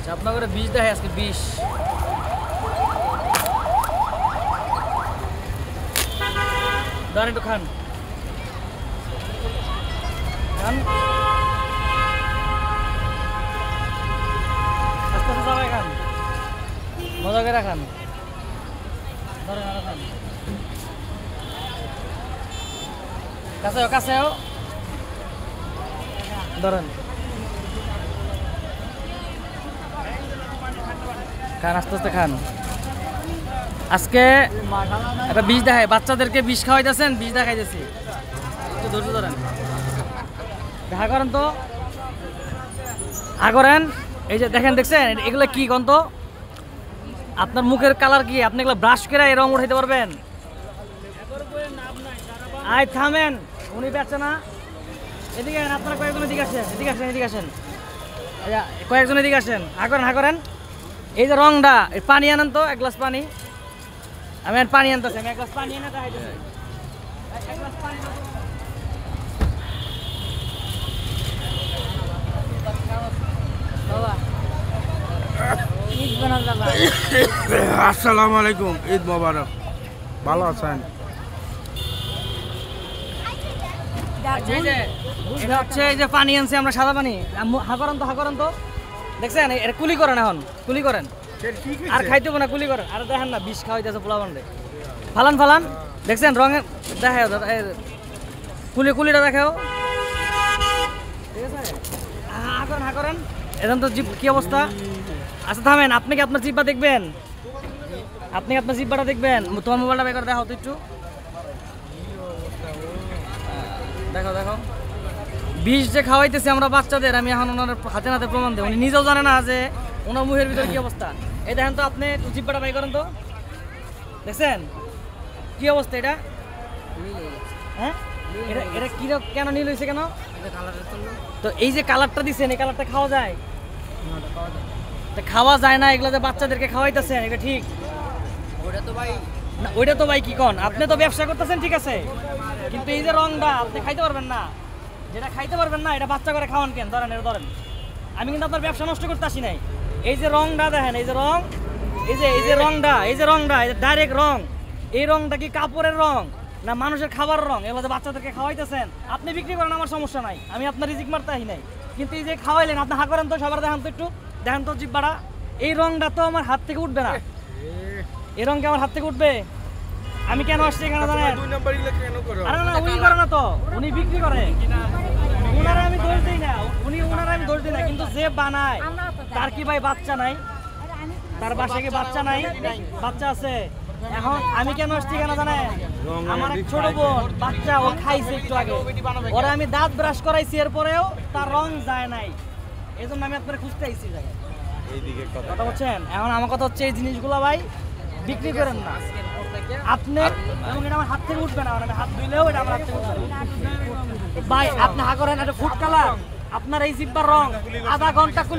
চাপনগরে 20 দেখায় আজকে 20। দাঁড়ান একটু খান খান আস্তে আস্তে সবাই খান, মজা করে খান। ধরেন আরো খান, কাছেও কাছেও ধরেন খান, আস্তে আস্তে খান। আজকে একটা 20 দেখায়, বাচ্চাদেরকে 20 খাওয়াইতেছেন, 20 দেখাইতেছি। একটু ধৈর্য ধরেন, দেখা করেন তো, করেন। এই যে দেখেন, দেখছেন এগুলো কি কোন তো? আপনার মুখের কালার কি? আপনি এগুলো ব্রাশ করে এই রং উঠাইতে পারবেন? আয় থামেন, উনি বেচে না। এদিকে আপনারা কয়েকজন এদিকে আসেন, এদিকে আসেন, এদিকে আসেন, কয়েকজন এদিকে আসেন। করেন। এই যে রংটা, এই পানি আনেন তো, এক গ্লাস পানি। আমি আর পানি আনতেছি, আমি এক গ্লাস পানি এনে দেখাইতেছি। এক গ্লাস পানি আসসালামু আলাইকুম, ঈদ মোবারক। ভালো আছেন? এটা হচ্ছে এই যে পানি আনছে আমরা, সাদা পানি। হাকরেন তো, দেখছেন এটা কুলি করেন, এখন কুলি করেন। আর খাইতে না, কুলি করেন। আর দেখেন না 20 খাওয়াইতেছে পোলা বান্ডে। ফালান দেখছেন রঙের দেখাও, কুলিটা দেখাও, ঠিক আছে? হাকরেন এখন তো জিপ কি অবস্থা? আচ্ছা থামেন, আপনি কি আপনার জিব্বা দেখবেন? আপনি আপনার জিব্বাটা দেখবেন? তোমার মোবাইলটা বের করে দেখাও তো একটু, দেখো 20 যে খাওয়াইতেছি আমরা বাচ্চাদের, আমি এখন ওনার হাতে নাতে প্রমাণ দেব। উনি নিজেও জানে না যে ওনার মুখের ভিতরে কি অবস্থা। এই দেখেন তো, আপনি একটু জিব্বাটা বাই করেন তো, দেখছেন কি অবস্থা এটা? হ্যাঁ, এটা কি কেন নীল হয়েছে কেন? তো এই যে কালারটা দিচ্ছেন, এই কালারটা খাওয়া যায়? খাওয়া যায় না। এগুলো যে বাচ্চাদেরকে খাওয়াইতেছেন, এটা ঠিক? ওইটা তো ভাই কি কন, আপনি তো ব্যবসা করতেছেন, ঠিক আছে, কিন্তু এই যে রংটা আপনি খাইতে পারবেন না। যেটা খাইতে পারবেন না, এটা বাচ্চা করে খাওয়ান কেন? ধরেন এটা ধরেন, আমি কিন্তু আপনার ব্যবসা নষ্ট করতে আসি নাই। এই যে রংটা দেখেন, এই যে রং, এই যে রংটা, এই যে ডাইরেক্ট রং। এই রংটা কি কাপড়ের রং না মানুষের খাবার রং? এগুলো যে বাচ্চাদেরকে খাওয়াইতেছেন, আপনি বিক্রি করেন, আমার সমস্যা নাই, আমি আপনার রিজিক মারতে আসি নাই। কিন্তু এই যে খাওয়াইলেন, আপনি করেন তো, সবার দেখেন তো একটু, দেখেন তো জিব্বাটা। এই রংটা তো আমার হাত থেকে উঠবে না। এই রং কি আমার হাত থেকে উঠবে? আমি কেন আসছি এখানে জানেন? আরে না, উনি করে না তো, উনি বিক্রি করে। ওনারা আমি দোষ দিই না, ওনারা আমি দোষ দিই না, কিন্তু যে বানায় তার কি ভাই বাচ্চা নাই? তার বাসায় কি বাচ্চা নাই? বাচ্চা আছে। এখন আমি কেন আসছি কেন জানেন? আমার এক ছোট বোন বাচ্চা, ও খাইছে একটু আগে, ওরা আমি দাঁত ব্রাশ করাইছি, এরপরেও তার রং যায় নাই। এই জন্য আমি আপনার খুঁজতে আইছি জায়গায়। কথা বলছেন? এখন আমার কথা হচ্ছে, এই জিনিসগুলো ভাই বিক্রি করেন না আপনি, এবং এটা আমার হাত থেকে উঠবে না। আমি হাত ধুইলেও এটা আমার হাত থেকে উঠবে না ভাই। আপনি করেন, এটা ফুড কালার, আপনার এই জিব্বার রং, আধা ঘন্টা কুলি